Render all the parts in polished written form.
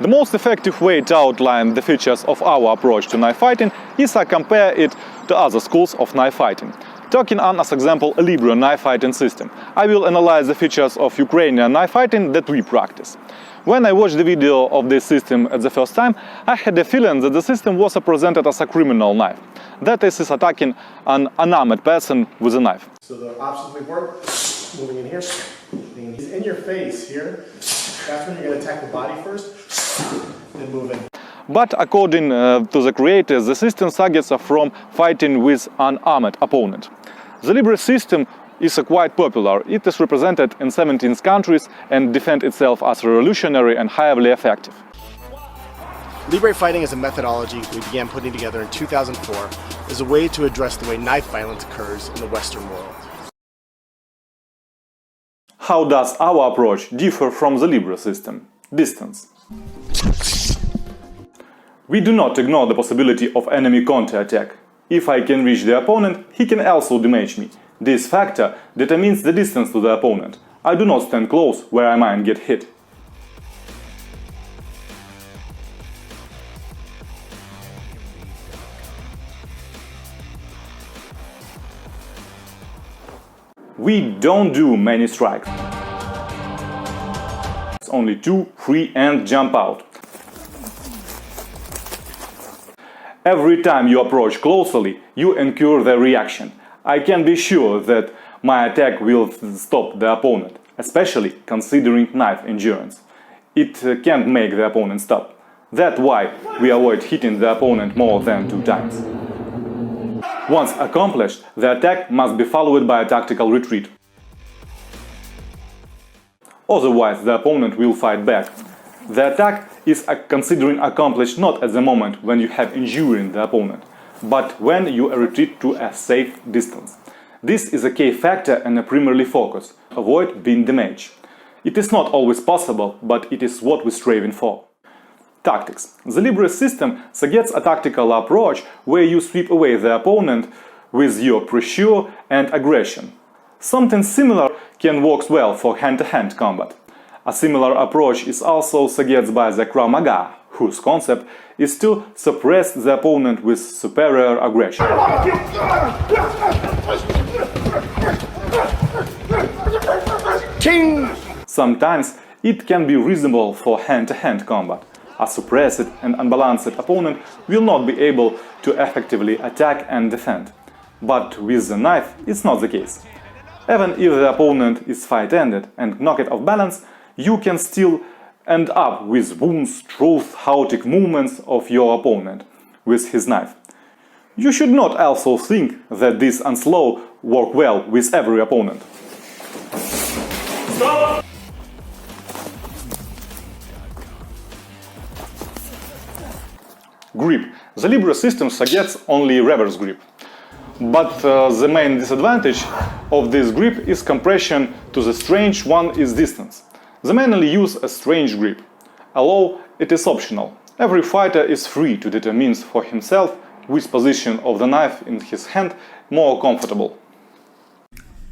The most effective way to outline the features of our approach to knife fighting is to compare it to other schools of knife fighting. Taking on as example a Libre knife fighting system, I will analyze the features of Ukrainian knife fighting that we practice. When I watched the video of this system at the first time, I had a feeling that the system was presented as a criminal knife. That is attacking an unarmed person with a knife. So the options we work, moving in here, he's in your face here. That's when you're going to attack the body first, then move in. But according to the creators, the system targets from fighting with an unarmed opponent. The Libre system is quite popular. It is represented in 17 countries and defends itself as revolutionary and highly effective. Libre fighting is a methodology we began putting together in 2004 as a way to address the way knife violence occurs in the Western world. How does our approach differ from the Libre system? Distance. We do not ignore the possibility of enemy counterattack. If I can reach the opponent, he can also damage me. This factor determines the distance to the opponent. I do not stand close where I might get hit. We don't do many strikes. It's only 2, 3 and jump out. Every time you approach closely, you incur the reaction. I can be sure that my attack will stop the opponent, especially considering knife endurance. It can't make the opponent stop. That's why we avoid hitting the opponent more than 2 times. Once accomplished, the attack must be followed by a tactical retreat. Otherwise, the opponent will fight back. The attack is considered accomplished not at the moment when you have injured the opponent, but when you retreat to a safe distance. This is a key factor and a primary focus. Avoid being damaged. It is not always possible, but it is what we're striving for. Tactics. The Libre system suggests a tactical approach where you sweep away the opponent with your pressure and aggression. Something similar can work well for hand-to-hand combat. A similar approach is also suggested by the Krav Maga, whose concept is to suppress the opponent with superior aggression. Sometimes it can be reasonable for hand-to-hand combat. A suppressed and unbalanced opponent will not be able to effectively attack and defend. But with the knife, it's not the case. Even if the opponent is fight-ended and knocked off balance, you can still end up with wounds through chaotic movements of your opponent with his knife. You should not also think that this onslaught works well with every opponent. Stop! Grip. The Libre system suggests only reverse grip. But the main disadvantage of this grip is compression. To the strange one is distance. The mainly use a strange grip. Although it is optional. Every fighter is free to determine for himself which position of the knife in his hand more comfortable.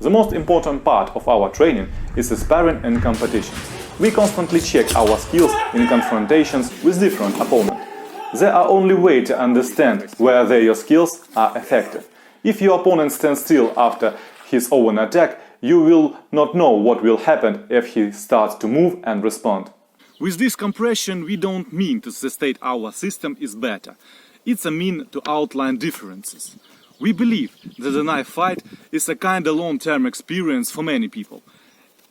The most important part of our training is the sparring and competition. We constantly check our skills in confrontations with different opponents. They are only way to understand whether your skills are effective. If your opponent stands still after his own attack, you will not know what will happen if he starts to move and respond. With this compression, we don't mean to state our system is better. It's a mean to outline differences. We believe that the knife fight is a kind of long-term experience for many people.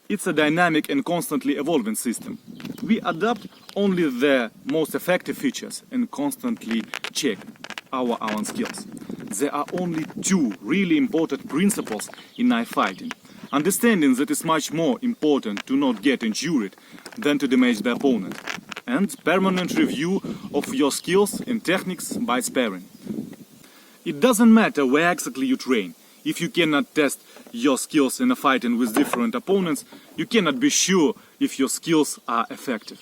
It's a dynamic and constantly evolving system. We adopt only the most effective features and constantly check our own skills. There are only 2 really important principles in knife fighting. Understanding that it's much more important to not get injured than to damage the opponent. And permanent review of your skills and techniques by sparring. It doesn't matter where exactly you train. If you cannot test your skills in a fighting with different opponents, you cannot be sure if your skills are effective.